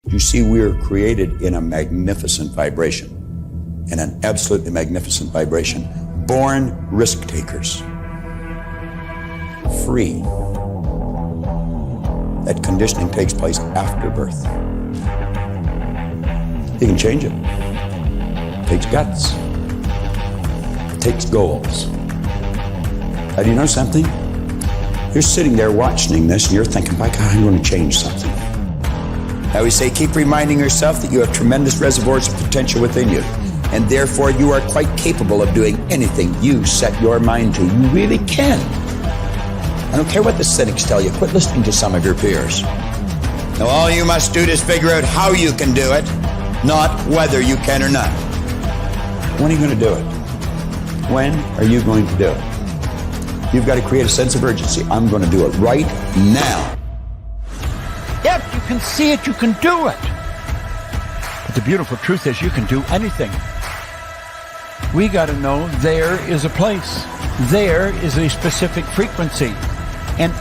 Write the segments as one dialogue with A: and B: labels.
A: You see, we are created in a magnificent vibration, in an absolutely magnificent vibration. Born risk takers. Free. That conditioning takes place after birth. You can change it. It takes guts. It takes goals. Now, do you know something? You're sitting there watching this and you're thinking, my God, I'm going to change something. I always say, keep reminding yourself that you have tremendous reservoirs of potential within you, and therefore you are quite capable of doing anything you set your mind to. You really can. I don't care what the cynics tell you. Quit listening to some of your peers. Now, all you must do is figure out how you can do it, not whether you can or not. When are you going to do it? When are you going to do it? You've got to create a sense of urgency. I'm going to do it right now.
B: If you can see it, you can do it. But the beautiful truth is you can do anything. We got to know there is a place. There is a specific frequency. And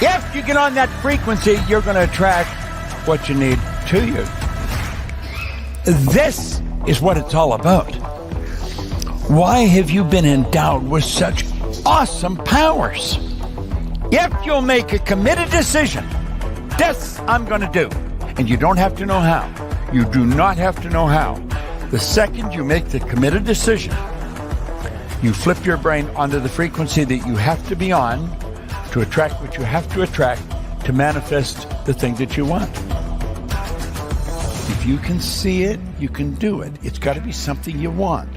B: if you get on that frequency, you're going to attract what you need to you. This is what it's all about. Why have you been endowed with such awesome powers? If you'll make a committed decision, this I'm going to do. And you don't have to know how. You do not have to know how. The second you make the committed decision, you flip your brain onto the frequency that you have to be on to attract what you have to attract to manifest the thing that you want. If you can see it, you can do it. It's got to be something you want.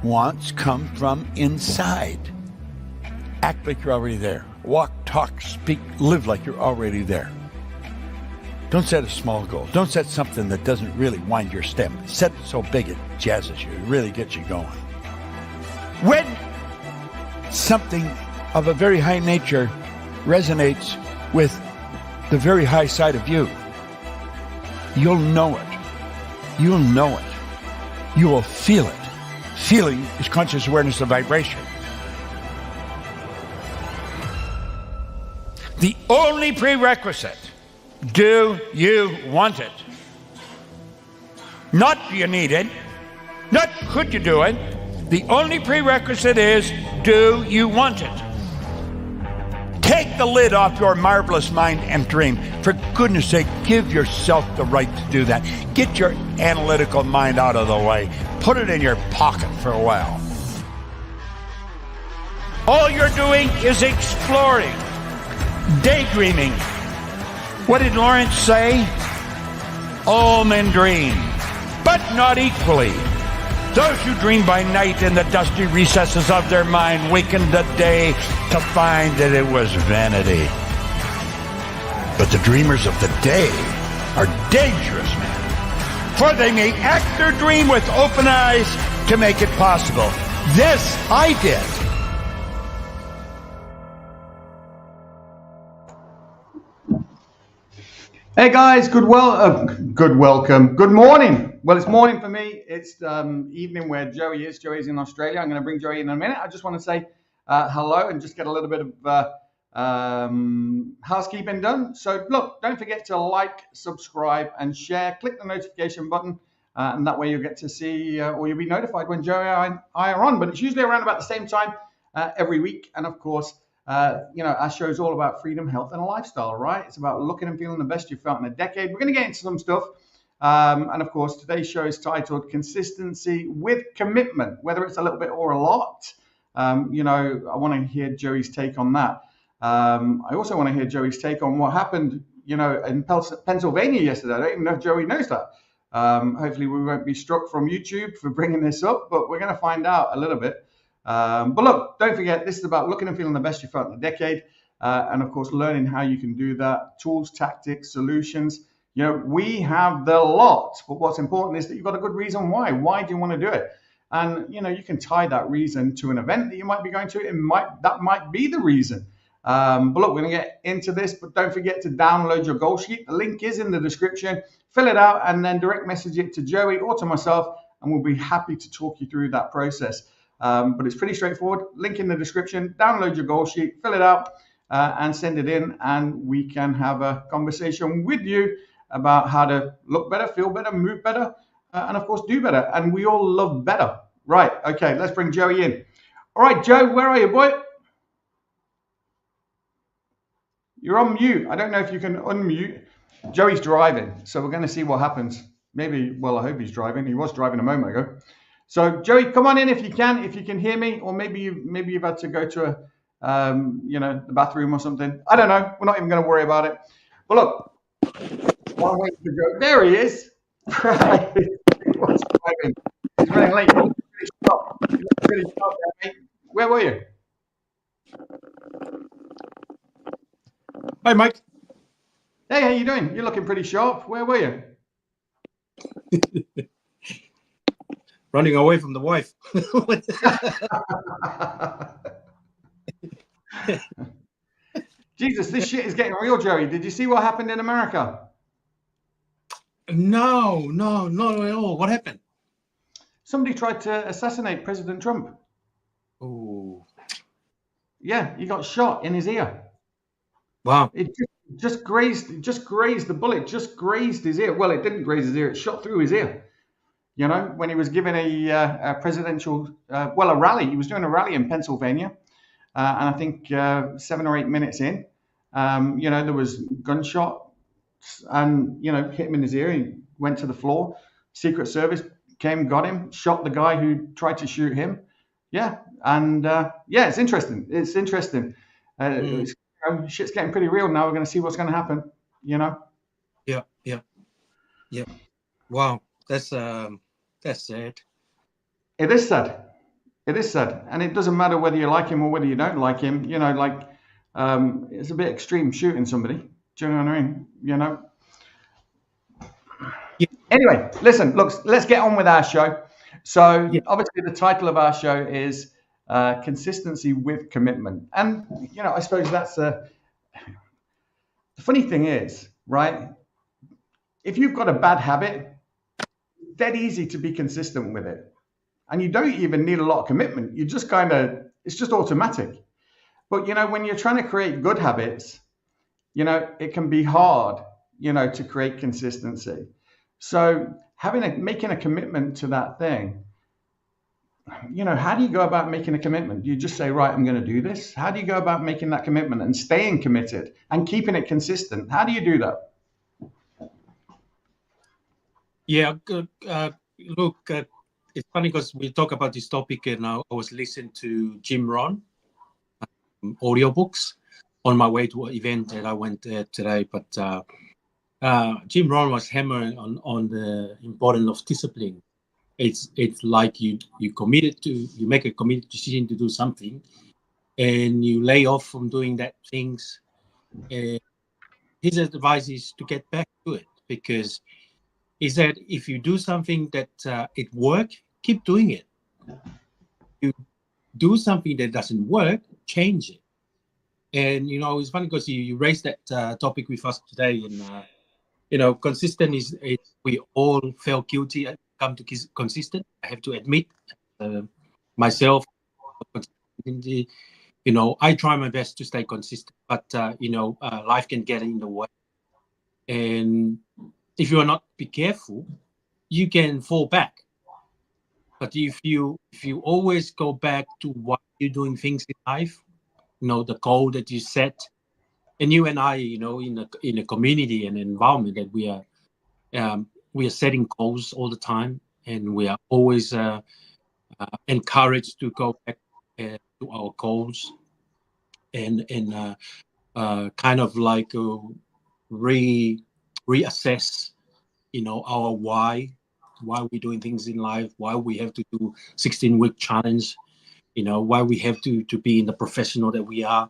B: Wants come from inside. Act like you're already there. Walk, talk, speak, live like you're already there. Don't set a small goal. Don't set something that doesn't really wind your step. Set it so big it jazzes you. It really gets you going. When something of a very high nature resonates with the very high side of you, you'll know it. You'll know it. You will feel it. Feeling is conscious awareness of vibration. The only prerequisite, do you want it? Not do you need it, not could you do it. The only prerequisite is, do you want it? Take the lid off your marvelous mind and dream. For goodness sake, give yourself the right to do that. Get your analytical mind out of the way. Put it in your pocket for a while. All you're doing is exploring, daydreaming. What did Lawrence say? All men dream, but not equally. Those who dream by night in the dusty recesses of their mind waken the day to find that it was vanity. But the dreamers of the day are dangerous men, for they may act their dream with open eyes to make it possible. This I did.
C: Hey guys, good welcome. Good morning. Well, it's morning for me. It's evening where Joey is. Joey's in Australia. I'm going to bring Joey in a minute. I just want to say hello and just get a little bit of housekeeping done. So look, don't forget to like, subscribe, and share. Click the notification button, and that way you'll get to see or you'll be notified when Joey and I are on. But it's usually around about the same time every week. And of course, our show is all about freedom, health, and lifestyle, right? It's about looking and feeling the best you've felt in a decade. We're going to get into some stuff. And of course, today's show is titled Consistency with Commitment, whether it's a little bit or a lot. I want to hear Joey's take on that. I also want to hear Joey's take on what happened, in Pennsylvania yesterday. I don't even know if Joey knows that. Hopefully we won't be struck from YouTube for bringing this up, but we're going to find out a little bit. But look, don't forget, this is about looking and feeling the best you felt in a decade. And of course, learning how you can do that, tools, tactics, solutions. We have the lot, but what's important is that you've got a good reason why. Why do you want to do it? And, you can tie that reason to an event that you might be going to. That might be the reason. But look, we're going to get into this, but don't forget to download your goal sheet. The link is in the description. Fill it out and then direct message it to Joey or to myself, and we'll be happy to talk you through that process. But it's pretty straightforward. Link in the description. Download your goal sheet, fill it out, and send it in, and we can have a conversation with you about how to look better, feel better, move better, and of course do better. And we all love better. Right, okay, let's bring Joey in. All right, Joe, where are you, boy? You're on mute. I don't know if you can unmute. Joey's driving, so we're going to see what happens. Maybe, well, I hope he's driving. He was driving a moment ago. So, Joey, come on in if you can hear me, or maybe you've had to go to the bathroom or something. I don't know. We're not even going to worry about it. But look, while I'm waiting for Joe, there he is. Right. He was driving. He's running late. He's really sharp there, mate. Where were you?
D: Hi, Mike.
C: Hey, how you doing? You're looking pretty sharp. Where were you?
D: Running away from the wife.
C: Jesus, this shit is getting real, Joey. Did you see what happened in America?
D: No, not at all. What happened?
C: Somebody tried to assassinate President Trump.
D: Oh,
C: Yeah, he got shot in his ear.
D: wow.
C: It just grazed the bullet, just grazed his ear. Well, it didn't graze his ear, it shot through his ear. You know, when he was giving a presidential, a rally. He was doing a rally in Pennsylvania. And I think 7 or 8 minutes in, there was gunshot and, hit him in his ear. He went to the floor. Secret Service came, got him, shot the guy who tried to shoot him. Yeah. And it's interesting. It's interesting. Shit's getting pretty real now. We're going to see what's going to happen,
D: Yeah. Wow. That's sad.
C: It is sad. It is sad. And it doesn't matter whether you like him or whether you don't like him. It's a bit extreme shooting somebody. Do you know what I mean?
D: Yeah.
C: Anyway, listen, look, let's get on with our show. So obviously the title of our show is Consistency with Commitment. And, I suppose that's the funny thing is, right? If you've got a bad habit, it's dead easy to be consistent with it. And you don't even need a lot of commitment. You just it's just automatic. But, when you're trying to create good habits, it can be hard, to create consistency. So making a commitment to that thing, how do you go about making a commitment? Do you just say, right, I'm going to do this? How do you go about making that commitment and staying committed and keeping it consistent? How do you do that?
D: Yeah, good. Look, it's funny because we talk about this topic, and I was listening to Jim Rohn audiobooks on my way to an event that I went there today. But Jim Rohn was hammering on the importance of discipline. It's like you make a committed decision to do something, and you lay off from doing that things. His advice is to get back to it, because he said if you do something that it works, keep doing it. You do something that doesn't work, change it. And it's funny because you raised that topic with us today, and consistent is we all felt guilty and come to consistent. I have to admit, myself, I try my best to stay consistent, but life can get in the way, and if you are not be careful, you can fall back. But if you always go back to why you're doing things in life, the goal that you set, and you and I, in a community and environment that we are setting goals all the time, and we are always encouraged to go back to our goals and kind of like reassess, our why we're doing things in life, why we have to do 16-week challenge, why we have to be in the professional that we are.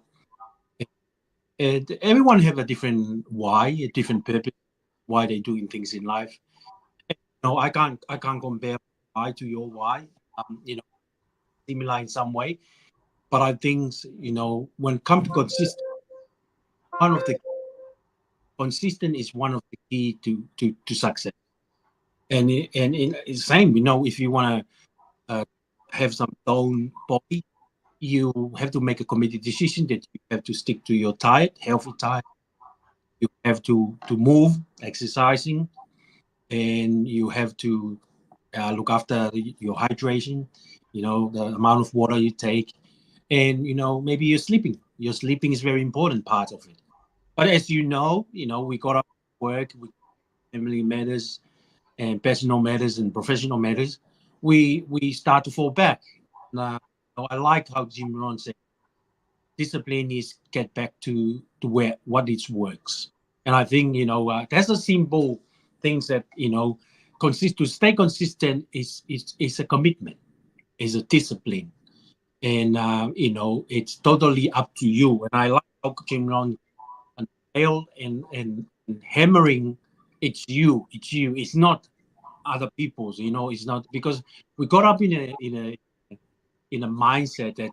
D: And everyone have a different why, a different purpose, why they're doing things in life. I can't compare why to your why, similar in some way. But I think, when it comes to consistent is one of the key to success. And it's same, if you want to have some toned body, you have to make a committed decision that you have to stick to your diet, healthy diet, you have to move, exercising, and you have to look after your hydration, the amount of water you take, and maybe you're sleeping. Your sleeping is very important part of it. But as we got up work with family matters and personal matters and professional matters. We start to fall back. Now, I like how Jim Rohn said, discipline is get back to where what it works. And I think that's a simple things that to stay consistent is a commitment, is a discipline, and it's totally up to you. And I like how Jim Rohn and hammering, it's you, it's not other people's. It's not, because we got up in a mindset that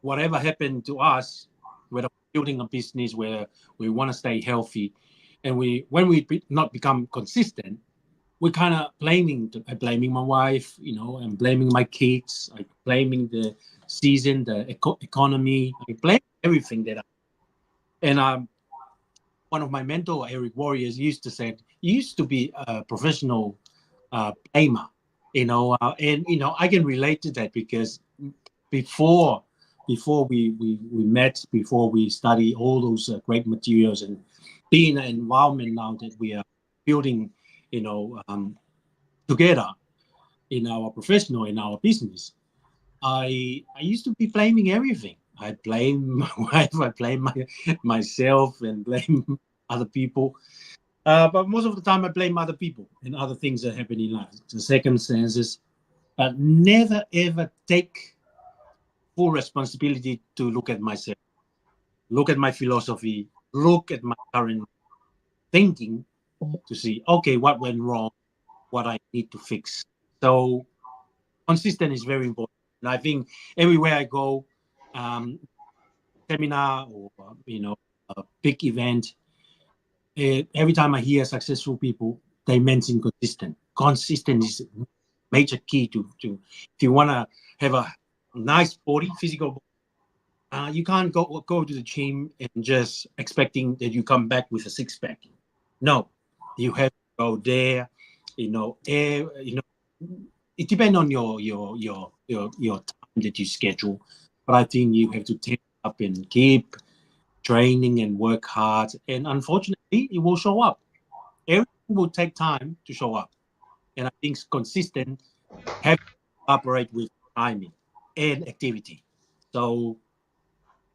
D: whatever happened to us, whether building a business where we want to stay healthy, and when we not become consistent, we're kind of blaming my wife, and blaming my kids, like blaming the season, the economy, I blame everything and one of my mentor, Eric Warriors, used to say, you used to be a professional blamer, and I can relate to that, because before we met, before we study all those great materials and be in an environment now that we are building, together in our professional, in our business, I used to be blaming everything. I blame my wife, I blame myself, and blame other people. But most of the time, I blame other people and other things that happen in life, the circumstances, but never ever take full responsibility to look at myself, look at my philosophy, look at my current thinking to see, okay, what went wrong, what I need to fix. So consistent is very important. And I think everywhere I go, seminar or a big event, every time I hear successful people, they mention consistent. Consistent is a major key to if you want to have a nice body, physical body. You can't go to the gym and just expecting that you come back with a six pack. No, you have to go there. It depends on your time that you schedule, but I think you have to take up and keep training and work hard. And unfortunately, it will show up. Everything will take time to show up. And I think consistent have to operate with timing and activity. So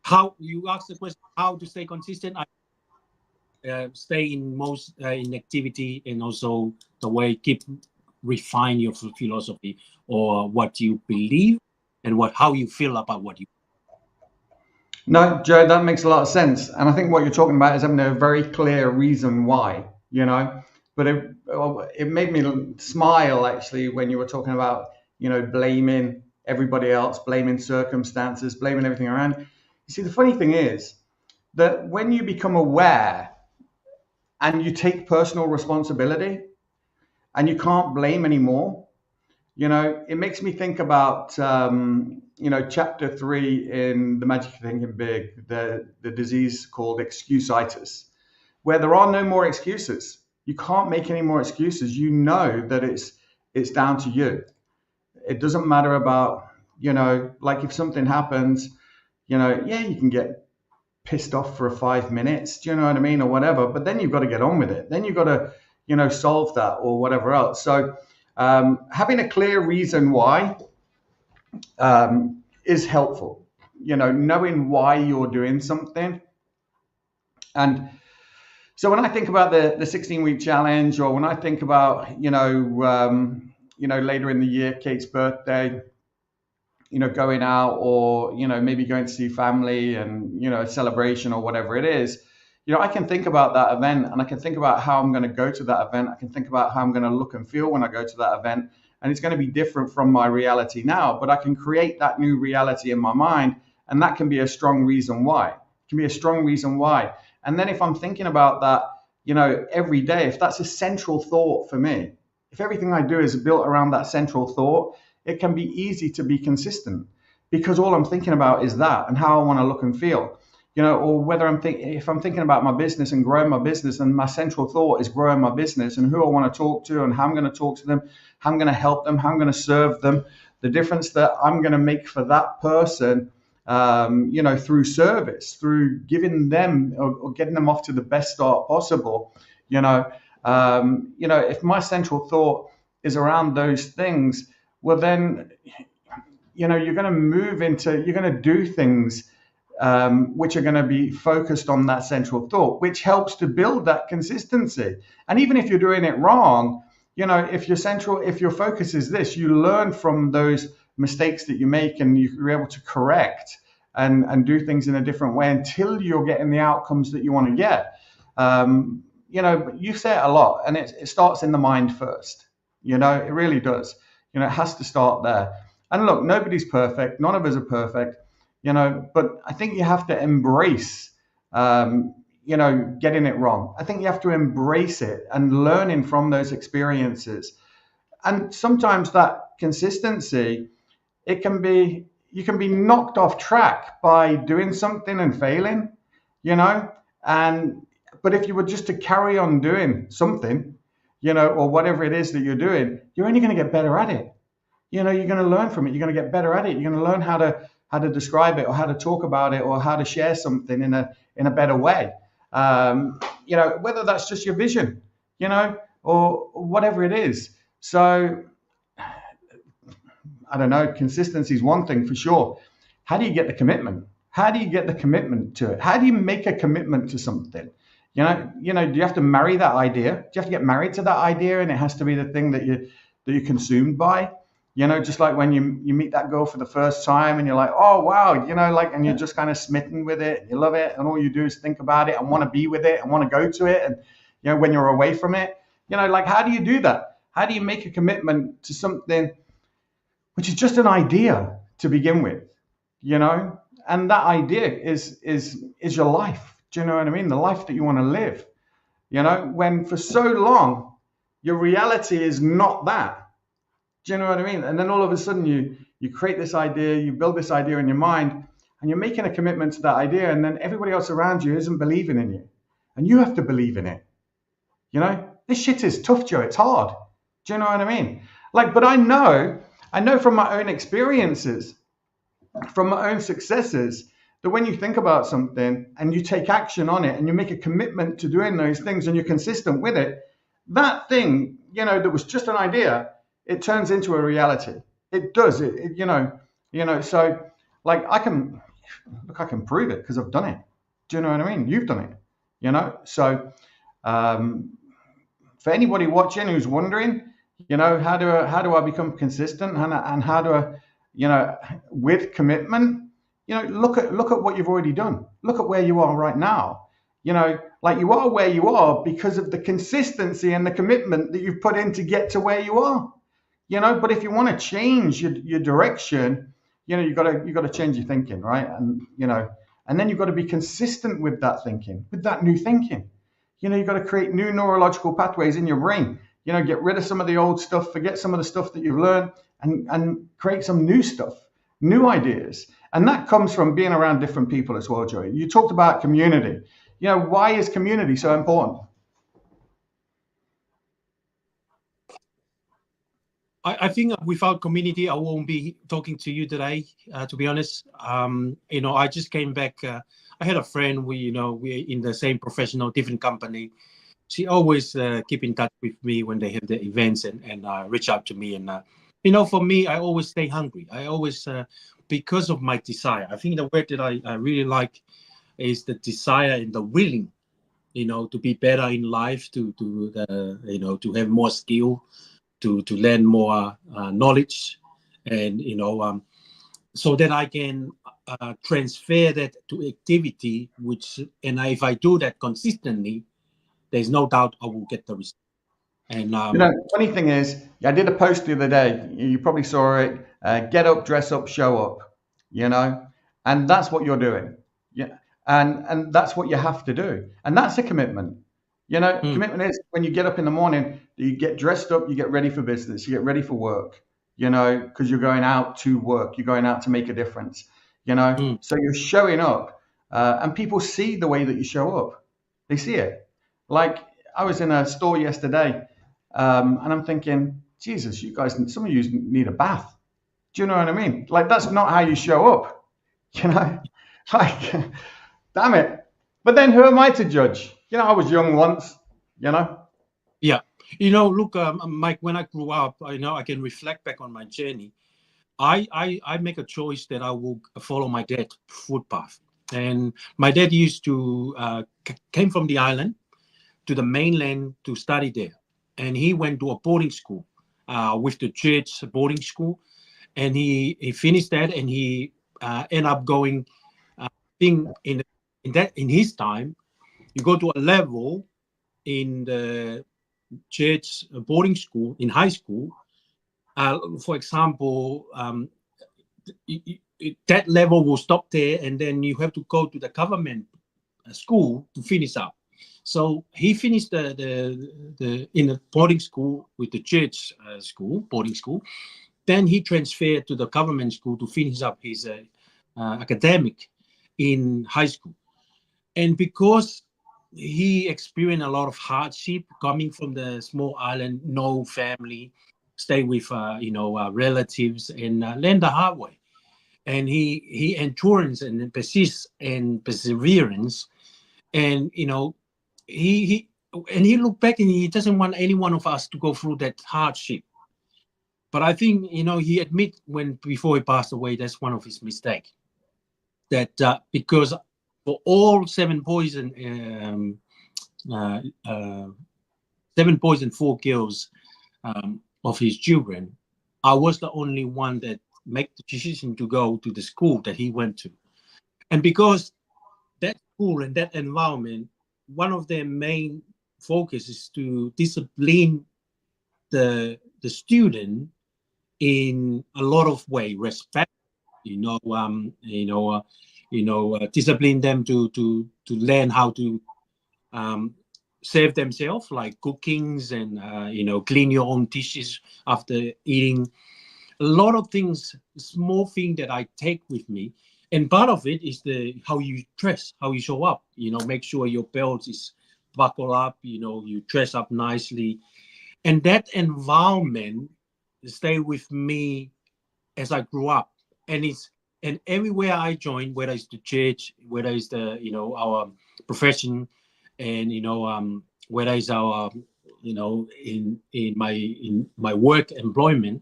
D: how you ask the question, how to stay consistent? I stay in activity, and also the way keep refine your philosophy or what you believe and how you feel about what you.
C: No, Joe, that makes a lot of sense. And I think what you're talking about is having a very clear reason why, But it made me smile, actually, when you were talking about, blaming everybody else, blaming circumstances, blaming everything around. You see, the funny thing is that when you become aware and you take personal responsibility and you can't blame anymore, it makes me think about, chapter 3 in The Magic of Thinking Big, the disease called excuseitis, where there are no more excuses. You can't make any more excuses. You know that it's down to you. It doesn't matter about, like if something happens, yeah, you can get pissed off for 5 minutes, do you know what I mean, or whatever, but then you've got to get on with it. Then you've got to, solve that or whatever else. So having a clear reason why is helpful, knowing why you're doing something. And so when I think about the 16-week challenge, or when I think about, later in the year, Kate's birthday, going out, or, maybe going to see family and, a celebration or whatever it is, I can think about that event, and I can think about how I'm going to go to that event. I can think about how I'm going to look and feel when I go to that event. And it's going to be different from my reality now, but I can create that new reality in my mind. And that can be a strong reason why. It can be a strong reason why. And then if I'm thinking about that, every day, if that's a central thought for me, if everything I do is built around that central thought, it can be easy to be consistent, because all I'm thinking about is that and how I want to look and feel. or whether if I'm thinking about my business and growing my business, and my central thought is growing my business and who I want to talk to and how I'm going to talk to them, how I'm going to help them, how I'm going to serve them, the difference that I'm going to make for that person, through service, through giving them or getting them off to the best start possible. If my central thought is around those things, well, then, you're going to do things which are going to be focused on that central thought, which helps to build that consistency. And even if you're doing it wrong, if your focus is this, you learn from those mistakes that you make, and you're able to correct and do things in a different way until you're getting the outcomes that you want to get. You say it a lot, and it starts in the mind first. It really does. It has to start there. And look, nobody's perfect. None of us are perfect. But I think you have to embrace, getting it wrong. I think you have to embrace it and learning from those experiences. And sometimes that consistency, you can be knocked off track by doing something and failing, but if you were just to carry on doing something, or whatever it is that you're doing, you're only going to get better at it. You're going to learn from it. You're going to get better at it. You're going to learn how to describe it, or how to talk about it, or how to share something in a better way. Whether that's just your vision, or whatever it is. So I don't know, consistency is one thing for sure. How do you get the commitment? How do you get the commitment to it? How do you make a commitment to something? Do you have to marry that idea? Do you have to get married to that idea, and it has to be the thing that you're consumed by? Just like when you meet that girl for the first time and you're like, oh, wow, and you're just kind of smitten with it, and you love it, and all you do is think about it and want to be with it and want to go to it. And, when you're away from it, how do you do that? How do you make a commitment to something which is just an idea to begin with, and that idea is your life. Do you know what I mean? The life that you want to live, when for so long, your reality is not that. Do you know what I mean? And then all of a sudden you create this idea, you build this idea in your mind, and you're making a commitment to that idea, and then everybody else around you isn't believing in you. And you have to believe in it. This shit is tough, Joe. It's hard. Do you know what I mean? But I know from my own experiences, from my own successes, that when you think about something and you take action on it and you make a commitment to doing those things and you're consistent with it, that thing, that was just an idea, it turns into a reality. It does. So I can prove it because I've done it. Do you know what I mean? You've done it, So for anybody watching who's wondering, how do I become consistent, and how do I, with commitment, look at what you've already done. Look at where you are right now. You are where you are because of the consistency and the commitment that you've put in to get to where you are. But if you want to change your direction, you've got to change your thinking, right? And then you've got to be consistent with that thinking, with that new thinking. You've got to create new neurological pathways in your brain. Get rid of some of the old stuff, forget some of the stuff that you've learned, and create some new stuff, new ideas. And that comes from being around different people as well, Joey. You talked about community. Why is community so important?
D: I think without community, I won't be talking to you today, to be honest. I just came back. I had a friend, we're in the same professional, different company. She always keep in touch with me when they have the events and reach out to me. And, for me, I always stay hungry. I always, because of my desire, I think the word that I really like is the desire and the willing, to be better in life, to have more skill, to learn more knowledge, and so that I can transfer that to activity. If I do that consistently, there's no doubt I will get the result. And
C: funny thing is, I did a post the other day. You probably saw it. Get up, dress up, show up. And that's what you're doing. Yeah, and that's what you have to do, and that's a commitment. Commitment is when you get up in the morning, you get dressed up, you get ready for business, you get ready for work, because you're going out to work, you're going out to make a difference, so you're showing up and people see the way that you show up. They see it. Like I was in a store yesterday, and I'm thinking, Jesus, you guys, some of you need a bath. Do you know what I mean? Like that's not how you show up, you know. Like, damn it. But then who am I to judge? You know, I was young once, you know.
D: Yeah. You know, look, Mike, when I grew up, I can reflect back on my journey. I make a choice that I will follow my dad's footpath. And my dad used to came from the island to the mainland to study there. And he went to a boarding school with the church boarding school. And he finished that, and he ended up going in his time, you go to a level in the church boarding school in high school. For example, that level will stop there, and then you have to go to the government school to finish up. So he finished the in a boarding school with the church boarding school. Then he transferred to the government school to finish up his academic in high school. And because he experienced a lot of hardship coming from the small island, no family, stay with relatives, and learn the hard way. And he endurance and persist and perseverance, and he looked back and he doesn't want any one of us to go through that hardship. But I think he admit before he passed away, that's one of his mistakes. That because for all 7 boys and 4 girls of his children, I was the only one that made the decision to go to the school that he went to. And because that school and that environment, one of their main focus is to discipline the student in a lot of way, respect, discipline them to learn how to save themselves, like cookings and clean your own dishes after eating. A lot of things, small thing that I take with me, and part of it is how you dress, how you show up. Make sure your belt is buckled up. You dress up nicely, and that environment stay with me as I grew up. And everywhere I join, whether it's the church, whether it's our profession, and whether it's our in my work employment,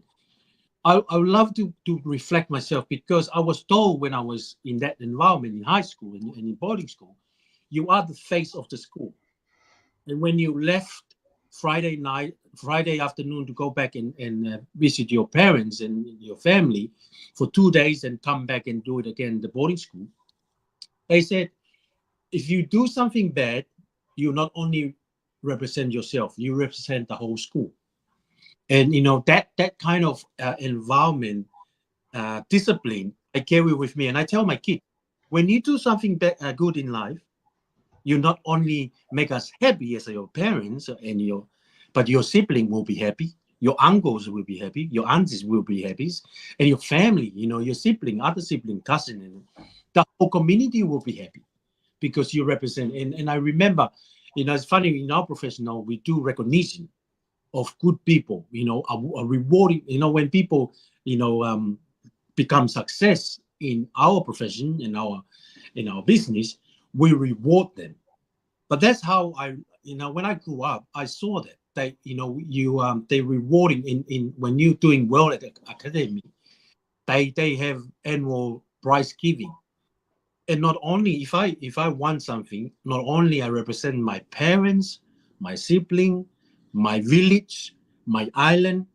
D: I would love to reflect myself, because I was told when I was in that environment in high school and in boarding school, you are the face of the school. And when you left Friday afternoon to go back and visit your parents and your family for 2 days and come back and do it again, the boarding school, they said, if you do something bad, you not only represent yourself, you represent the whole school. And that kind of environment, discipline, I carry with me. And I tell my kids, when you do something good in life, you not only make us happy as your parents but your sibling will be happy, your uncles will be happy, your aunties will be happy, and your family, your sibling, other sibling, cousin, and the whole community will be happy, because you represent. And I remember, it's funny, in our profession now, we do recognition of good people, a rewarding, when people, become success in our profession, in our business, we reward them. But that's how when I grew up, I saw that they rewarding in when you're doing well at the academy, they have annual prize giving. And not only if I want something, not only I represent my parents, my sibling, my village, my island,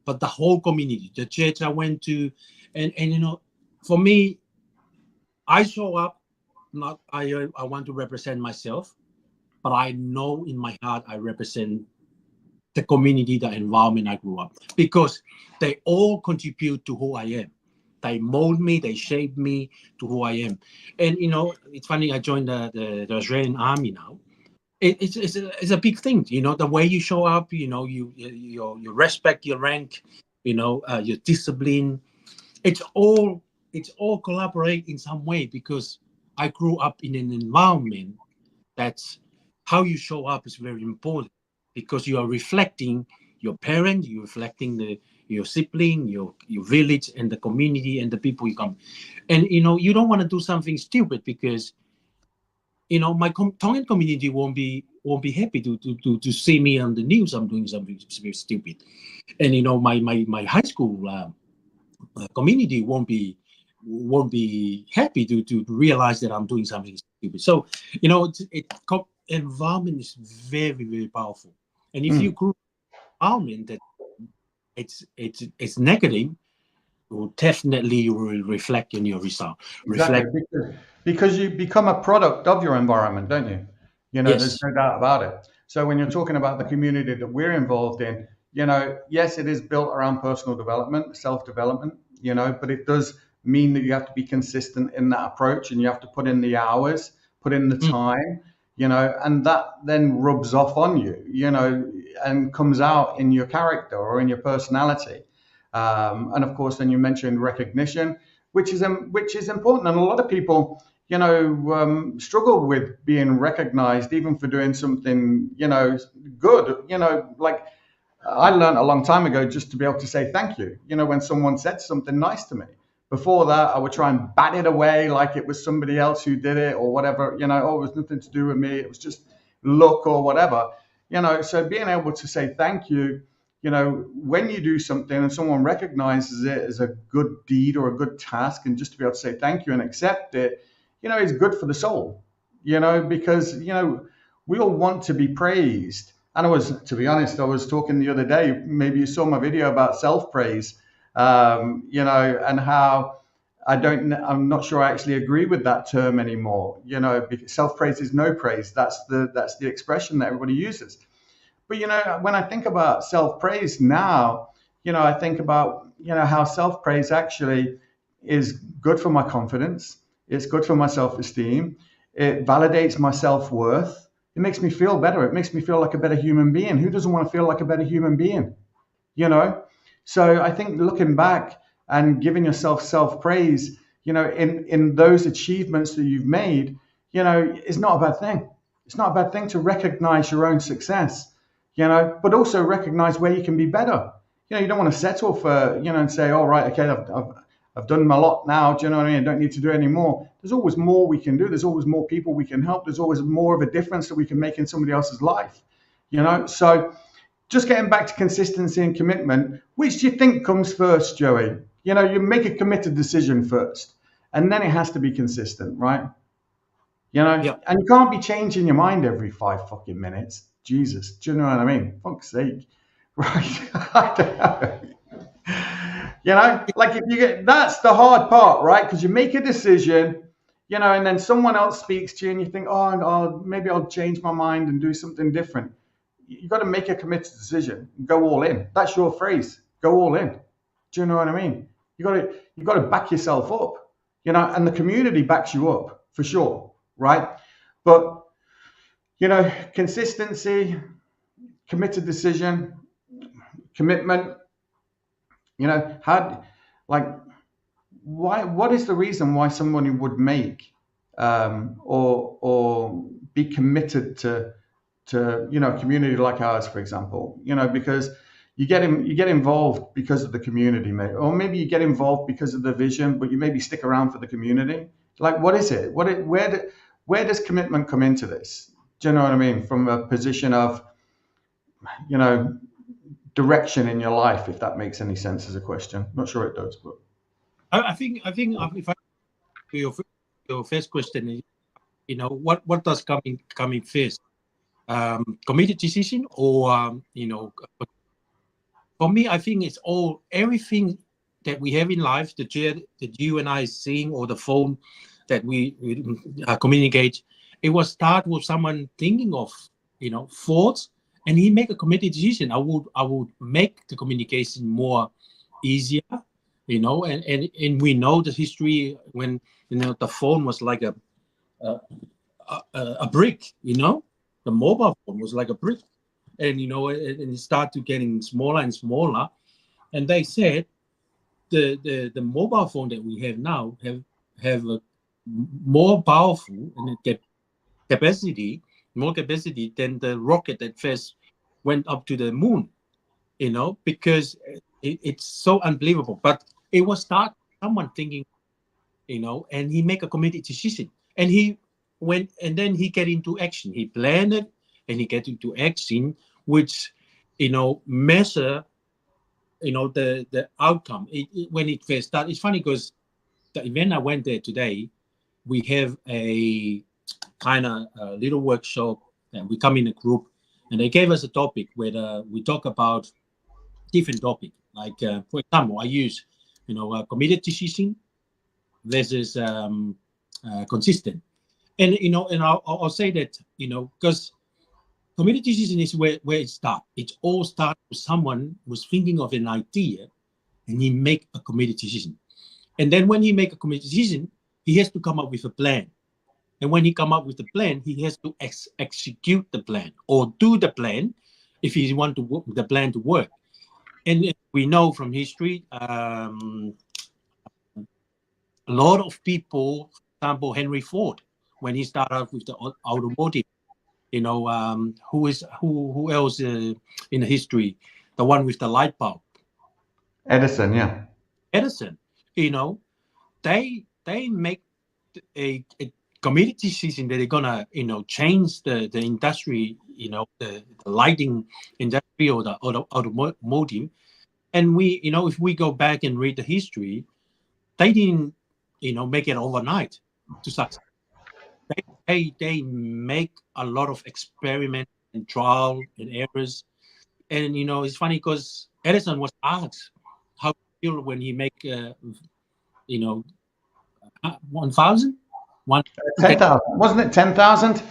D: but the whole community, the church I went to, and for me, I show up. Not I want to represent myself, but I know in my heart I represent the community, the environment I grew up, because they all contribute to who I am. They mold me, they shape me to who I am. And it's funny, I joined the Australian Army now. It's a big thing, the way you show up, you respect your rank, your discipline. It's all collaborate in some way, because I grew up in an environment that's how you show up is very important, because you are reflecting your parents, you're reflecting your sibling, your village, and the community and the people you come. And you don't want to do something stupid, because my Tongan community won't be happy to see me on the news. I'm doing something very stupid, and my high school community won't be happy to realize that I'm doing something stupid. So environment is very, very powerful, and if you grew environment that it's negative, will definitely will reflect in your result.
C: Exactly, because you become a product of your environment, don't you? There's
D: Yes.
C: no doubt about it. So when you're talking about the community that we're involved in, yes, it is built around personal development, self-development, but it does mean that you have to be consistent in that approach, and you have to put in the hours, put in the time, and that then rubs off on you, and comes out in your character or in your personality. And of course, then you mentioned recognition, which is important. And a lot of people, struggle with being recognized, even for doing something, good. Like I learned a long time ago just to be able to say thank you. When someone said something nice to me. Before that, I would try and bat it away like it was somebody else who did it or whatever. Oh, it was nothing to do with me. It was just luck or whatever. So being able to say thank you, when you do something and someone recognizes it as a good deed or a good task, and just to be able to say thank you and accept it, is good for the soul, because, we all want to be praised. And to be honest, I was talking the other day, maybe you saw my video about self-praise, and how I'm not sure I actually agree with that term anymore, because self-praise is no praise. That's the expression that everybody uses. But, when I think about self-praise now, I think about, how self-praise actually is good for my confidence. It's good for my self-esteem. It validates my self-worth. It makes me feel better. It makes me feel like a better human being. Who doesn't want to feel like a better human being? So I think looking back and giving yourself self-praise, in those achievements that you've made, is not a bad thing. It's not a bad thing to recognize your own success, but also recognize where you can be better. You don't want to settle for, and say, all right, okay, I've done my lot now. Do you know what I mean? I don't need to do any more. There's always more we can do. There's always more people we can help. There's always more of a difference that we can make in somebody else's life, So just getting back to consistency and commitment, which do you think comes first, Joey? You make a committed decision first, and then it has to be consistent, right?
D: Yeah.
C: And you can't be changing your mind every 5 fucking minutes. Jesus, do you know what I mean? Fuck's sake, right? I don't know. Like if that's the hard part, right? Because you make a decision, and then someone else speaks to you, and you think, oh, maybe I'll change my mind and do something different. You got to make a committed decision. Go all in. That's your phrase. Go all in. Do you know what I mean? You got to back yourself up, and the community backs you up for sure, right? But consistency, committed decision, commitment. What is the reason why someone would make or be committed to a community like ours, for example? Because you get involved because of the community, mate, or maybe you get involved because of the vision, but you maybe stick around for the community. Like, what is it? Where does commitment come into this? Do you know what I mean? From a position of, direction in your life, if that makes any sense as a question. Not sure it does, but
D: I think if I your first question, what does coming first? Committed decision or for me, I think it's everything that we have in life, that you and I seeing, or the phone that we communicate. It was start with someone thinking of thoughts, and he make a committed decision. I would make the communication more easier, and we know the history when the phone was like a brick, the mobile phone was like a brick, and and it started getting smaller and smaller, and they said the mobile phone that we have now have more powerful and more capacity than the rocket that first went up to the moon, because it's so unbelievable. But it was someone thinking, and he make a committed decision, and he went, and then he get into action. He planned it, and he get into action, which, measure, the outcome. When it first started, it's funny because the event I went there today, we have a kind of little workshop, and we come in a group, and they gave us a topic where we talk about different topic. Like, for example, I use, committed decision versus consistent. And, and I'll say that, because committed decision is where it starts. It all starts with someone who's thinking of an idea and he make a committed decision. And then when he make a committed decision, he has to come up with a plan. And when he come up with the plan, he has to execute the plan or do the plan if he want the plan to work. And we know from history, a lot of people, for example, Henry Ford, when he started out with the automotive, who else in the history, the one with the light bulb?
C: Edison, yeah.
D: Edison, they make a committed decision that they're gonna, change the industry, the lighting industry or the automotive. And we, if we go back and read the history, they didn't, make it overnight to success. They make a lot of experiment and trial and errors. And, it's funny because Edison was asked how he feel when he make, 1,000?
C: 10,000. Wasn't it 10,000?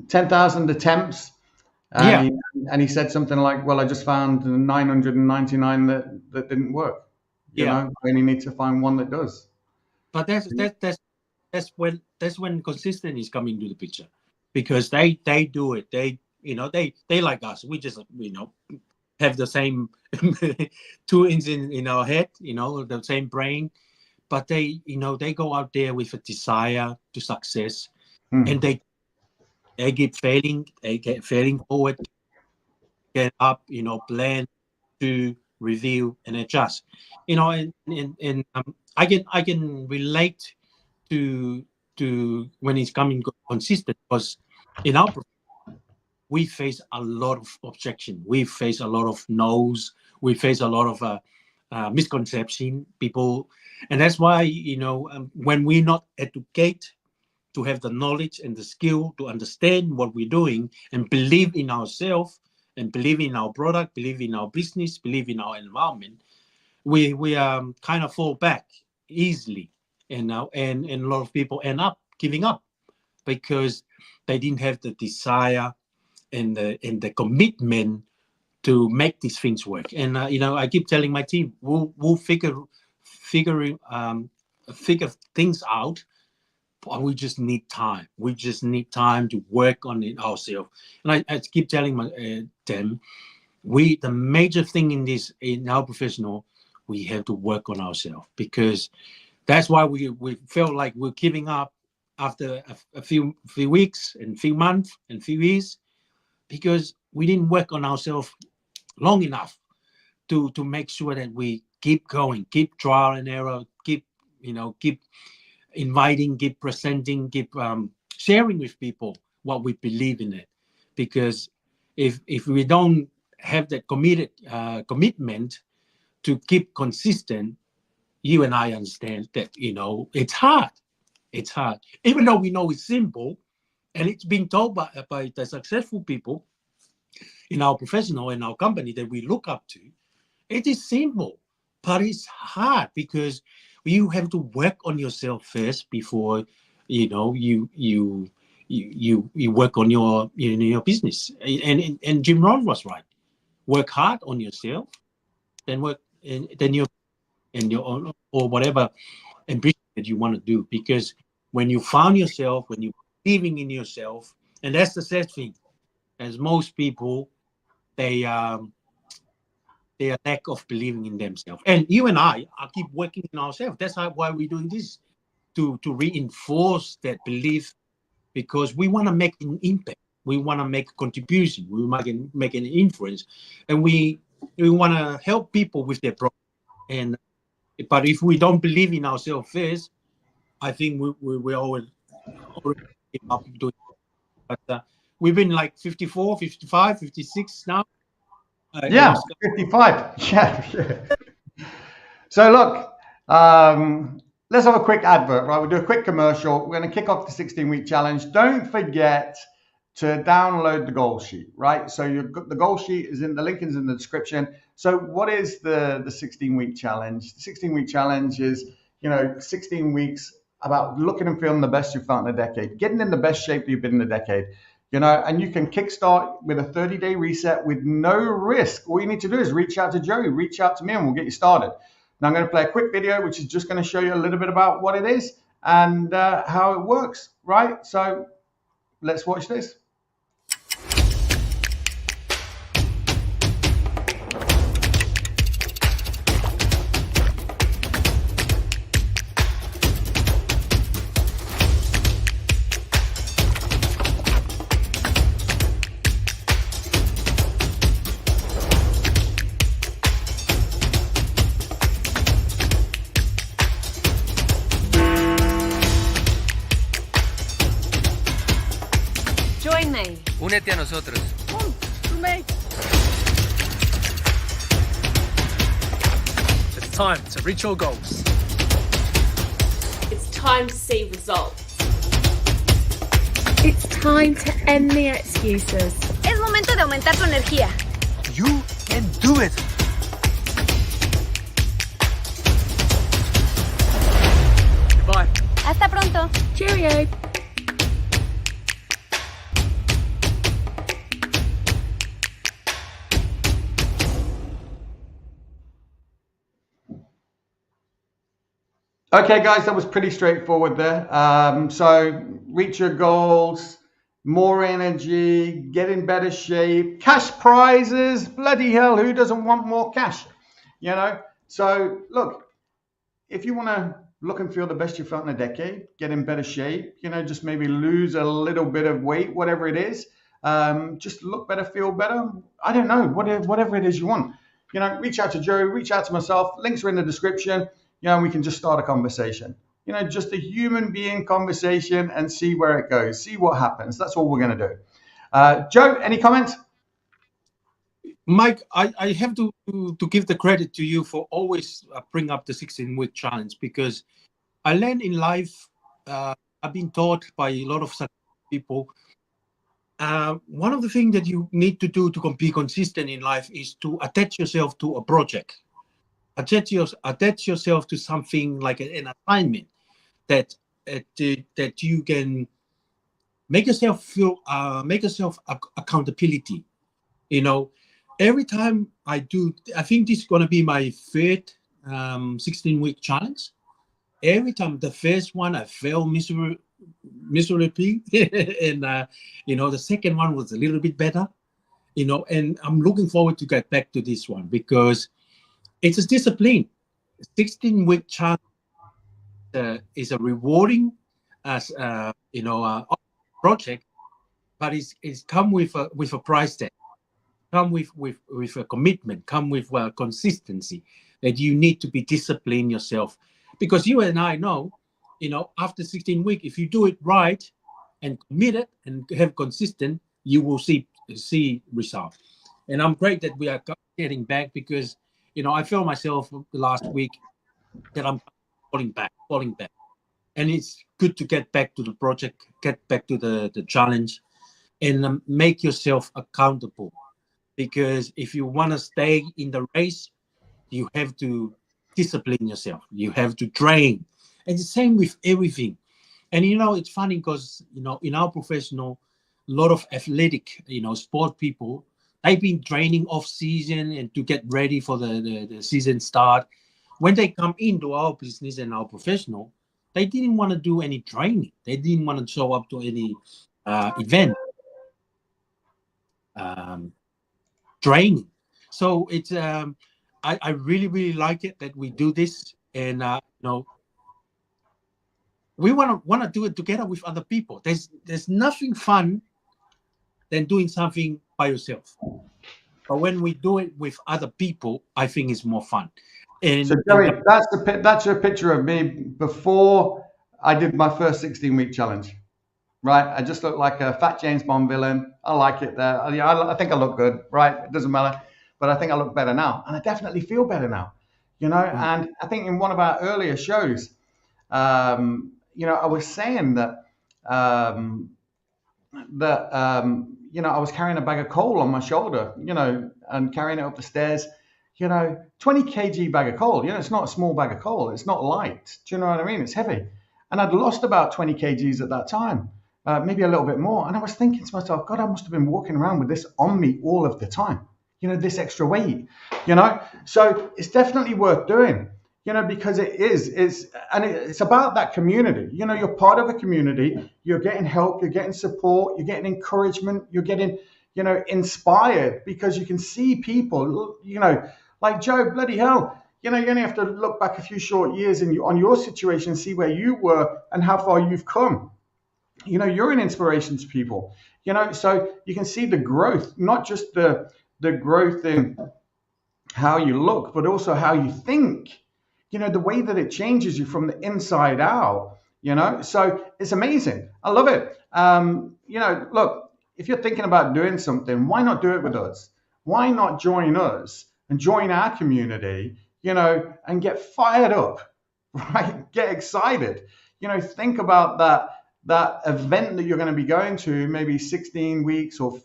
C: 10,000 attempts.
D: Yeah.
C: And he said something like, well, I just found 999 that didn't work. You know, and you need to find one that does.
D: But that's when consistency is coming to the picture, because they do it. They they like us. We just have the same two engines in our head, the same brain, but they they go out there with a desire to success, and they keep failing. They get failing forward, get up, plan, to review and adjust, and I can relate to when it's coming consistent, because in our profession, we face a lot of objection. We face a lot of no's. We face a lot of misconception, people, and that's why when we're not educated to have the knowledge and the skill to understand what we're doing and believe in ourselves and believe in our product, believe in our business, believe in our environment, we kind of fall back easily, and a lot of people end up giving up because they didn't have the desire and the commitment to make these things work. And I keep telling my team, we'll figure things out, but we just need time. We just need time to work on it ourselves. And I keep telling them, the major thing in our professional, we have to work on ourselves, because that's why we felt like we're giving up after a few weeks and few months and few years, because we didn't work on ourselves long enough to make sure that we keep going, keep trial and error, keep inviting, keep presenting, keep sharing with people what we believe in it. Because if we don't have that commitment to keep consistent, you and I understand that it's hard. It's hard, even though we know it's simple, and it's been told by the successful people in our professional and our company that we look up to. It is simple, but it's hard, because you have to work on yourself first before you work on your business. And Jim Rohn was right. Work hard on yourself, then work then your own, or whatever ambition that you want to do. Because when you found yourself, when you're believing in yourself, and that's the sad thing, as most people, they lack of believing in themselves. And you and I keep working in ourselves. That's why we're doing this. to reinforce that belief, because we want to make an impact. We want to make a contribution. We want to make an influence, and we want to help people with their problem. And but if we don't believe in ourselves first, I think we always give up doing it. But we've been like 54, 55, 56 now.
C: Yeah, 55. Yeah. So look, let's have a quick advert, right? We'll do a quick commercial. We're going to kick off the 16-week challenge. Don't forget to download the goal sheet, right? So the goal sheet is the link is in the description. So what is the 16-week challenge? The 16-week challenge is, 16 weeks about looking and feeling the best you've felt in a decade, getting in the best shape you've been in a decade. And you can kickstart with a 30-day reset with no risk. All you need to do is reach out to Joey, reach out to me, and we'll get you started. Now I'm going to play a quick video, which is just going to show you a little bit about what it is and how it works, right? So let's watch this.
E: Join me.
F: Únete a nosotros.
E: To me.
F: It's time to reach your goals.
G: It's time to see results.
H: It's time to end the excuses.
E: Es momento de aumentar tu energía.
F: You can do it. Bye.
E: Hasta pronto.
H: Cheerio.
C: Okay, guys, that was pretty straightforward there. So reach your goals, more energy, get in better shape, cash prizes. Bloody hell, who doesn't want more cash? So look, if you want to look and feel the best you felt in a decade, get in better shape, just maybe lose a little bit of weight, whatever it is, just look better, feel better. I don't know, whatever it is you want. Reach out to Joe, reach out to myself. Links are in the description. And we can just start a conversation. Just a human being conversation and see where it goes, see what happens. That's all we're going to do. Joe, any comments?
D: Mike, I have to give the credit to you for always bring up the 16-week challenge, because I learned in life, I've been taught by a lot of people, one of the things that you need to do to be consistent in life is to attach yourself to a project. Attach yourself to something like an assignment that you can make yourself feel, make yourself accountability. Every time I do, I think this is going to be my third 16-week challenge. Every time, the first one I failed miserably, and the second one was a little bit better, and I'm looking forward to get back to this one, because it's a discipline. 16-week challenge is a rewarding project, but it's come with a price tag, come with a commitment, come with consistency, that you need to be disciplined yourself, because you and I know, after 16 weeks, if you do it right and committed and have consistent, you will see results. And I'm great that we are getting back, because I felt myself last week that I'm falling back. And it's good to get back to the project, get back to the challenge, and make yourself accountable. Because if you want to stay in the race, you have to discipline yourself. You have to train. And the same with everything. And, it's funny because, in our professional, a lot of athletic, sport people, they've been training off season and to get ready for the season start. When they come into our business and our professional, they didn't want to do any training. They didn't want to show up to any event training. So it's I really, really like it that we do this. And we want to do it together with other people. There's nothing fun than doing something by yourself. But when we do it with other people, I think it's more fun. And
C: So Joey, that's your picture of me before I did my first 16-week challenge, right? I just look like a fat James Bond villain. I like it there. I think I look good, right? It doesn't matter, but I think I look better now, and I definitely feel better now, you know. And I think in one of our earlier shows, you know, I was saying that you know, I was carrying a bag of coal on my shoulder, you know, and carrying it up the stairs. You know, 20 kg bag of coal, you know, it's not a small bag of coal. It's not light. Do you know what I mean? It's heavy. And I'd lost about 20 kgs at that time, maybe a little bit more. And I was thinking to myself, God, I must have been walking around with this on me all of the time, you know, this extra weight, you know. So it's definitely worth doing, you know, because it's about that community. You know, you're part of a community. You're getting help. You're getting support. You're getting encouragement. You're getting, you know, inspired because you can see people, you know, like Joe, bloody hell, you know, you only have to look back a few short years on your situation and see where you were and how far you've come. You know, you're an inspiration to people, you know, so you can see the growth, not just the growth in how you look, but also how you think, you know, the way that it changes you from the inside out, you know, so it's amazing. I love it. You know, look, if you're thinking about doing something, why not do it with us? Why not join us and join our community, you know, and get fired up, right? Get excited, you know, think about that event that you're going to be going to maybe 16 weeks or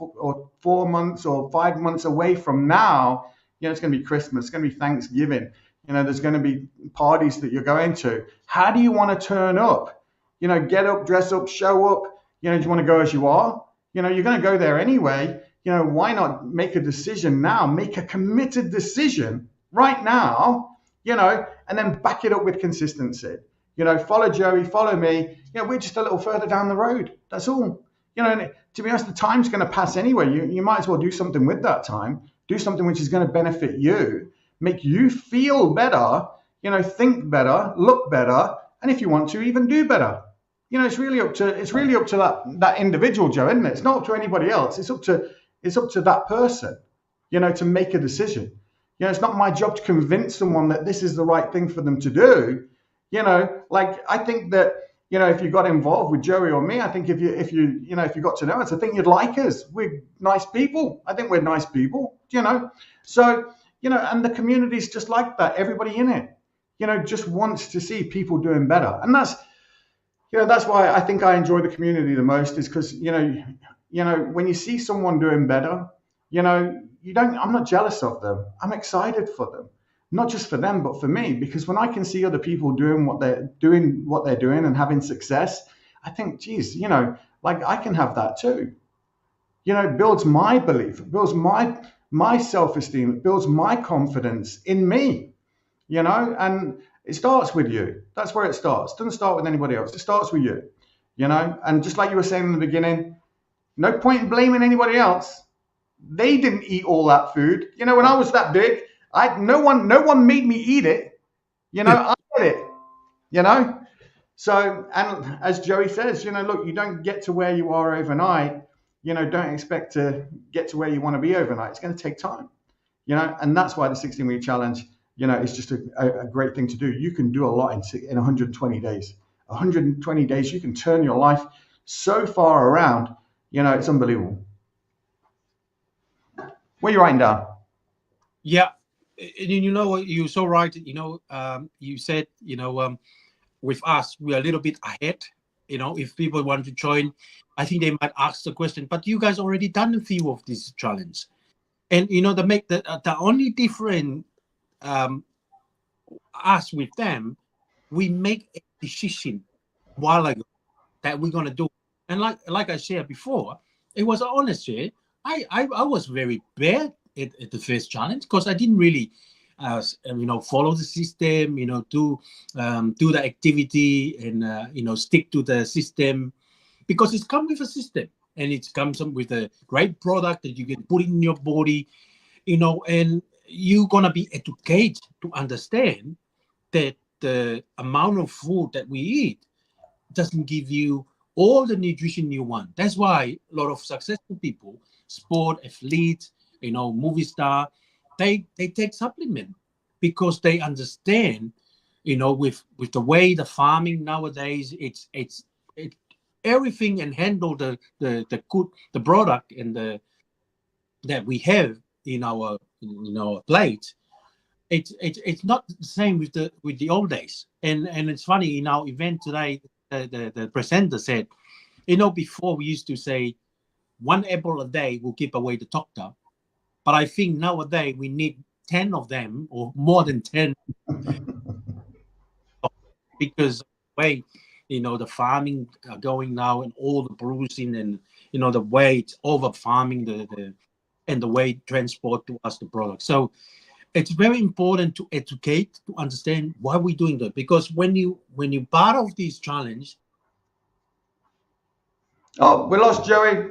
C: 4 months or 5 months away from now. You know, it's going to be Christmas, it's going to be Thanksgiving, you know, there's going to be parties that you're going to. How do you want to turn up? You know, get up, dress up, show up. You know, do you want to go as you are? You know, you're going to go there anyway. You know, why not make a decision now? Make a committed decision right now, you know, and then back it up with consistency. You know, follow Joey, follow me. You know, we're just a little further down the road. That's all. You know, and to be honest, the time's going to pass anyway. You might as well do something with that time. Do something which is going to benefit you, make you feel better, you know, think better, look better, and if you want to, even do better. You know, it's really up to that individual, Joe, isn't it? It's not up to anybody else. It's up to that person, you know, to make a decision. You know, it's not my job to convince someone that this is the right thing for them to do. You know, like I think that, you know, if you got involved with Joey or me, I think if you got to know us, I think you'd like us. We're nice people. I think we're nice people, you know. So, you know, and the community's just like that. Everybody in it, you know, just wants to see people doing better. And that's, you know, that's why I think I enjoy the community the most, is because, you know, when you see someone doing better, you know, I'm not jealous of them. I'm excited for them. Not just for them, but for me, because when I can see other people doing what they're doing and having success, I think, geez, you know, like I can have that too. You know, it builds my belief, it builds my self-esteem, it builds my confidence in me, you know, and it starts with you. That's where it starts. It doesn't start with anybody else. It starts with you, you know, and just like you were saying in the beginning, no point in blaming anybody else. They didn't eat all that food. You know, when I was that big, no one made me eat it, you know. I did it, you know. So, and as Joey says, you know, look, you don't get to where you are overnight. You know, don't expect to get to where you want to be overnight. It's going to take time, you know, and that's why the 16-week challenge, you know, is just a great thing to do. You can do a lot in 120 days. 120 days, you can turn your life so far around. You know, it's unbelievable. What are you writing down?
D: Yeah. And you know, you're so right. You know, you said, you know, with us, we're a little bit ahead. You know, if people want to join, I think they might ask the question, but you guys already done a few of these challenge. And, you know, the only different us with them, we make a decision a while ago that we're going to do. And like I said before, it was honestly, I was very bad at the first challenge because I didn't really, you know, follow the system, you know, do the activity and, you know, stick to the system, because it's come with a system and it comes with a great product that you can put in your body, you know, and you're going to be educated to understand that the amount of food that we eat doesn't give you all the nutrition you want. That's why a lot of successful people, sport athletes, movie star, they take supplement because they understand, with the way the farming nowadays, it's everything and handle the good the product and that we have in our plate. It's not the same with the old days. And it's funny, in our event today, the presenter said, before we used to say 1 apple a day will keep away the doctor, but I think nowadays we need 10 of them or more than 10 because the way the farming are going now and all the bruising and the way it's over farming and the way transport to us the product. So it's very important to educate, to understand why we're doing that, because when you part of this challenge.
C: Oh, we lost Joey.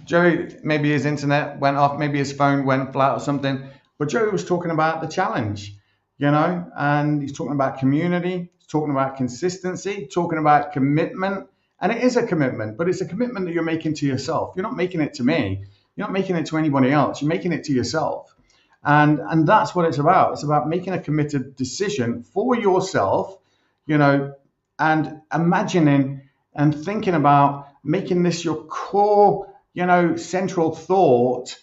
C: Joey, maybe his internet went off, maybe his phone went flat or something. But Joey was talking about the challenge, and he's talking about community, he's talking about consistency, talking about commitment. And it is a commitment, but it's a commitment that you're making to yourself. You're not making it to me. You're not making it to anybody else. You're making it to yourself. And that's what it's about. It's about making a committed decision for yourself, and imagining and thinking about making this your core, central thought,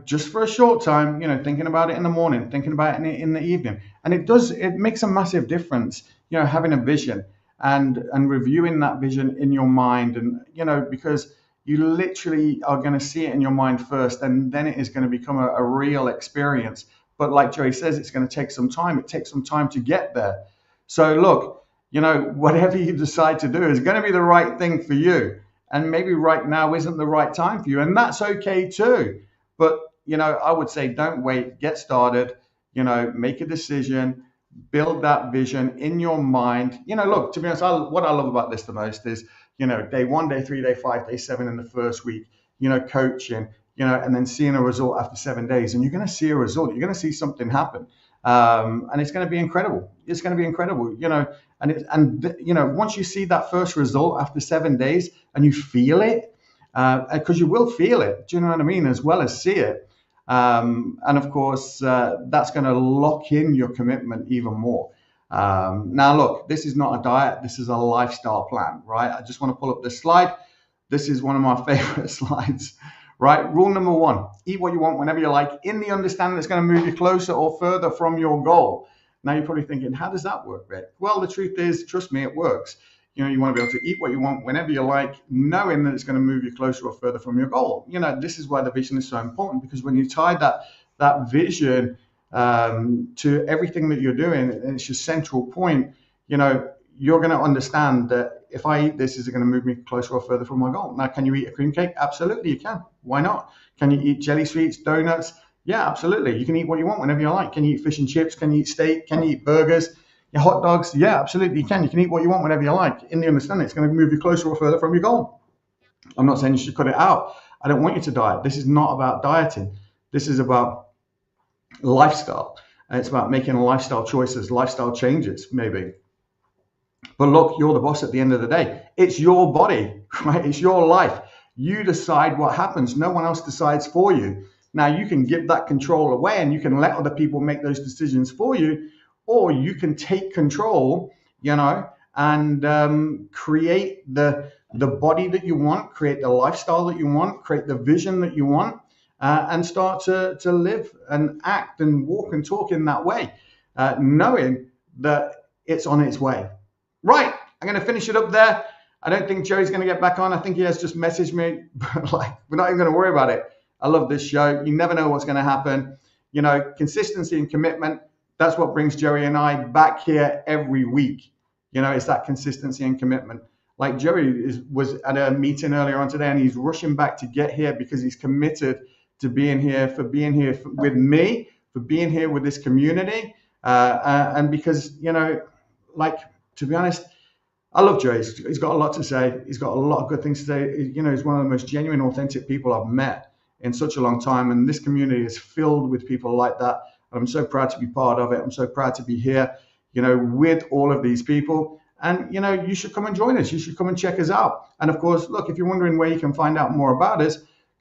C: just for a short time, thinking about it in the morning, thinking about it in the evening. And it makes a massive difference, having a vision and reviewing that vision in your mind. And, because you literally are going to see it in your mind first, and then it is going to become a real experience. But like Joey says, it's going to take some time. It takes some time to get there. So look, whatever you decide to do is going to be the right thing for you. And maybe right now isn't the right time for you. And that's okay too. But, I would say don't wait, get started, make a decision, build that vision in your mind. Look, to be honest, what I love about this the most is, day 1, day 3, day 5, day 7 in the first week, coaching, and then seeing a result after 7 days. And you're going to see a result. You're going to see something happen. And it's going to be incredible. It's going to be incredible, once you see that first result after 7 days and you feel it, because you will feel it, do you know what I mean, as well as see it. And of course, that's going to lock in your commitment even more. Now, look, this is not a diet. This is a lifestyle plan, right? I just want to pull up this slide. This is one of my favorite slides, right? Rule number 1, eat what you want whenever you like, in the understanding that's going to move you closer or further from your goal. Now, you're probably thinking, how does that work, Rick? Well, the truth is, trust me, it works. You want to be able to eat what you want whenever you like, knowing that it's going to move you closer or further from your goal. This is why the vision is so important, because when you tie that vision to everything that you're doing, and it's your central point, you're going to understand that if I eat this, is it going to move me closer or further from my goal? Now, can you eat a cream cake? Absolutely, you can. Why not? Can you eat jelly sweets, donuts? Yeah, absolutely. You can eat what you want whenever you like. Can you eat fish and chips? Can you eat steak? Can you eat burgers? Your hot dogs? Yeah, absolutely, you can. You can eat what you want whenever you like. In the understanding, it's going to move you closer or further from your goal. I'm not saying you should cut it out. I don't want you to diet. This is not about dieting. This is about lifestyle. And it's about making lifestyle choices, lifestyle changes, maybe. But look, you're the boss at the end of the day. It's your body, right? It's your life. You decide what happens. No one else decides for you. Now, you can give that control away and you can let other people make those decisions for you, or you can take control, and create the body that you want, create the lifestyle that you want, create the vision that you want, and start to live and act and walk and talk in that way, knowing that it's on its way. Right, I'm going to finish it up there. I don't think Joey's going to get back on. I think he has just messaged me, but we're not even going to worry about it. I love this show. You never know what's going to happen. Consistency and commitment, that's what brings Joey and I back here every week. It's that consistency and commitment. Like Joey was at a meeting earlier on today, and he's rushing back to get here because he's committed to being here with me, for being here with this community. And because, to be honest, I love Joey. He's got a lot to say. He's got a lot of good things to say. He's one of the most genuine, authentic people I've met in such a long time. And this community is filled with people like that. I'm so proud to be part of it. I'm so proud to be here, with all of these people. And, you know, you should come and join us. You should come and check us out. And of course, look, if you're wondering where you can find out more about us,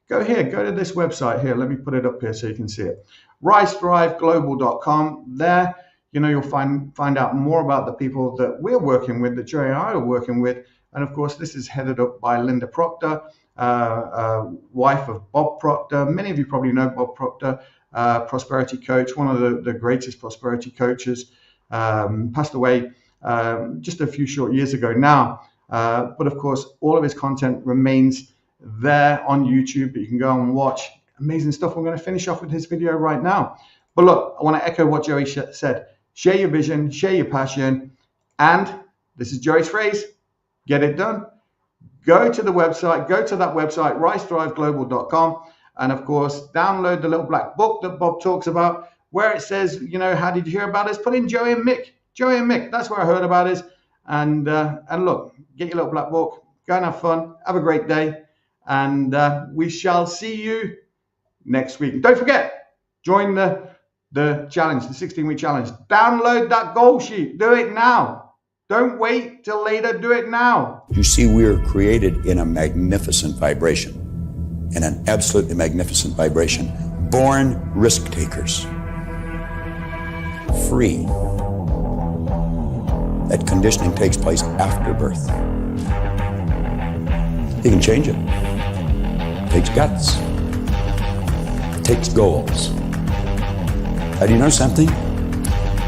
C: go to this website here. Let me put it up here so you can see it. RiseThriveGlobal.com. There, you know, you'll find out more about the people that we're working with, that Joye and I are working with. And of course, this is headed up by Linda Proctor, wife of Bob Proctor. Many of you probably know Bob Proctor, prosperity coach, one of the greatest prosperity coaches, passed away just a few short years ago now. But of course, all of his content remains there on YouTube, but you can go and watch amazing stuff. We're going to finish off with his video right now. But look, I want to echo what Joye said. Share your vision, share your passion, and this is Joye's phrase, get it done. Go to the website, risethriveglobal.com, and of course, download the little black book that Bob talks about, where it says, you know, how did you hear about us? Put in Joye Mick. Joye Mick, that's where I heard about us. And look, get your little black book, go and have fun, have a great day, and we shall see you next week. Don't forget, join the challenge, the 16-week challenge. Download that goal sheet. Do it now. Don't wait till later. Do it now.
A: You see, we are created in a magnificent vibration, in an absolutely magnificent vibration. Born risk takers. Free. That conditioning takes place after birth. You can change it. It takes guts. It takes goals. Now, do you know something?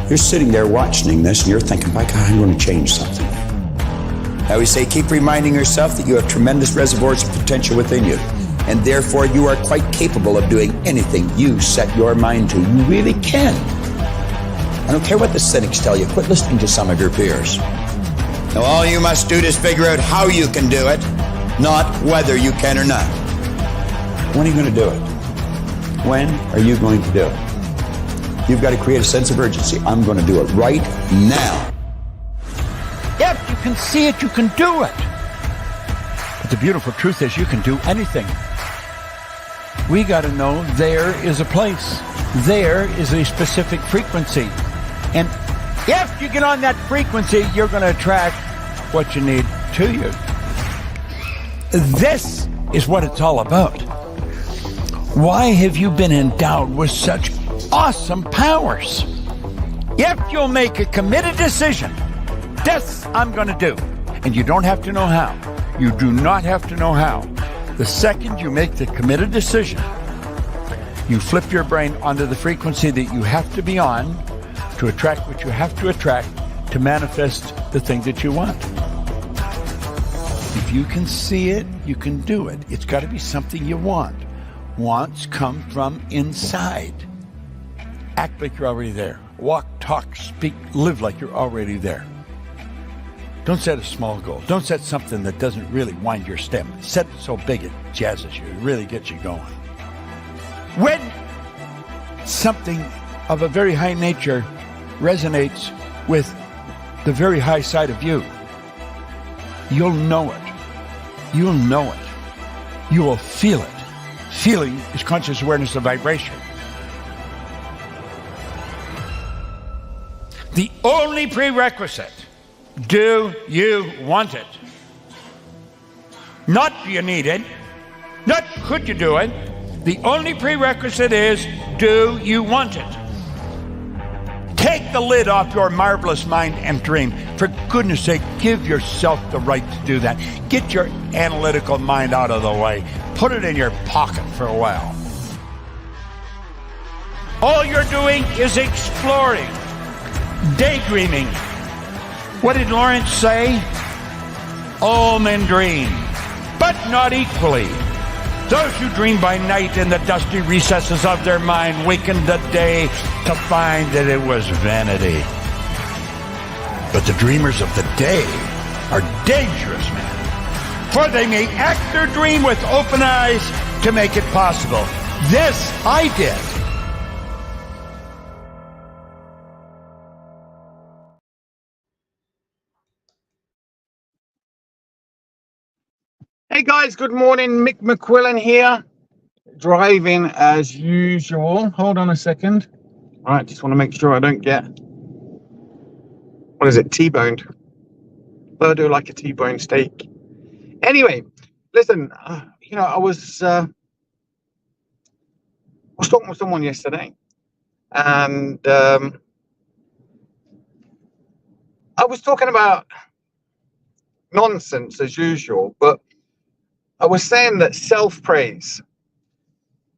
A: You're sitting there watching this and you're thinking, by God, I'm going to change something. I always say, keep reminding yourself that you have tremendous reservoirs of potential within you, and therefore you are quite capable of doing anything you set your mind to. You really can. I don't care what the cynics tell you. Quit listening to some of your peers. Now, all you must do is figure out how you can do it, not whether you can or not. When are you going to do it? When are you going to do it? You've got to create a sense of urgency. I'm going to do it right now.
B: If you can see it, you can do it. But the beautiful truth is you can do anything. We got to know there is a place. There is a specific frequency. And if you get on that frequency, you're going to attract what you need to you. This is what it's all about. Why have you been endowed with such awesome powers? If you'll make a committed decision, this I'm going to do. And you don't have to know how. You do not have to know how. The second you make the committed decision, you flip your brain onto the frequency that you have to be on to attract what you have to attract to manifest the thing that you want. If you can see it, you can do it. It's got to be something you want. Wants come from inside. Act like you're already there. Walk, talk, speak, live like you're already there. Don't set a small goal. Don't set something that doesn't really wind your stem. Set it so big it jazzes you. It really gets you going. When something of a very high nature resonates with the very high side of you, you'll know it. You'll know it. You will feel it. Feeling is conscious awareness of vibration. The only prerequisite, do you want it? Not do you need it, not could you do it. The only prerequisite is, do you want it? Take the lid off your marvelous mind and dream. For goodness sake, give yourself the right to do that. Get your analytical mind out of the way. Put it in your pocket for a while. All you're doing is exploring, daydreaming. What did Lawrence say? All men dream, but not equally. Those who dream by night in the dusty recesses of their mind waken the day to find that it was vanity. But the dreamers of the day are dangerous men, for they may act their dream with open eyes to make it possible. This I did.
C: Hey guys, good morning. Mick McQuillan here, driving as usual. Hold on a second. All right, just want to make sure I don't get, what is it, T-boned. Although I do like a T-bone steak. Anyway, listen, I was talking with someone yesterday, and I was talking about nonsense as usual, but I was saying that self-praise,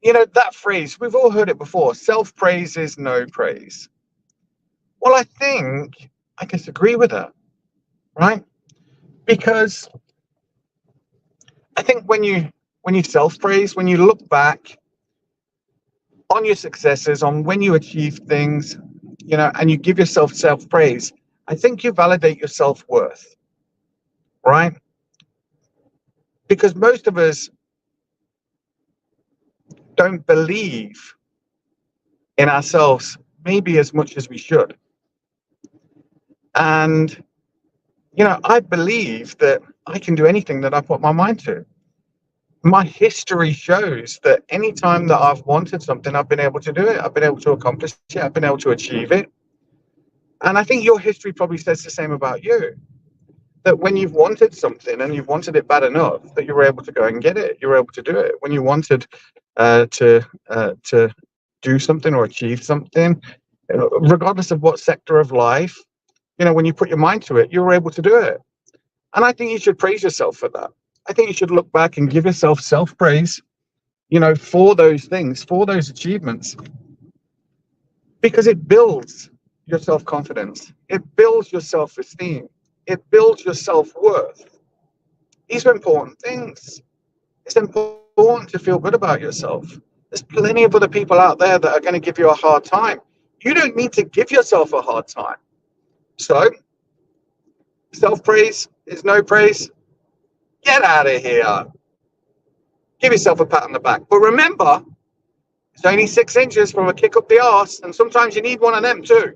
C: that phrase, we've all heard it before, self-praise is no praise. Well, I think I disagree with that, right? Because I think when you self-praise, when you look back on your successes, on when you achieve things, and you give yourself self-praise, I think you validate your self-worth, right? Because most of us don't believe in ourselves maybe as much as we should. And, I believe that I can do anything that I put my mind to. My history shows that anytime that I've wanted something, I've been able to do it. I've been able to accomplish it. I've been able to achieve it. And I think your history probably says the same about you. That when you've wanted something and you've wanted it bad enough, that you were able to go and get it. You were able to do it. When you wanted to do something or achieve something, regardless of what sector of life, when you put your mind to it, you were able to do it. And I think you should praise yourself for that. I think you should look back and give yourself self-praise, for those things, for those achievements, because it builds your self-confidence. It builds your self-esteem. It builds your self-worth. These are important things. It's important to feel good about yourself. There's plenty of other people out there that are going to give you a hard time. You don't need to give yourself a hard time. So, self-praise is no praise. Get out of here. Give yourself a pat on the back. But remember, it's only 6 inches from a kick up the arse, and sometimes you need one of them too.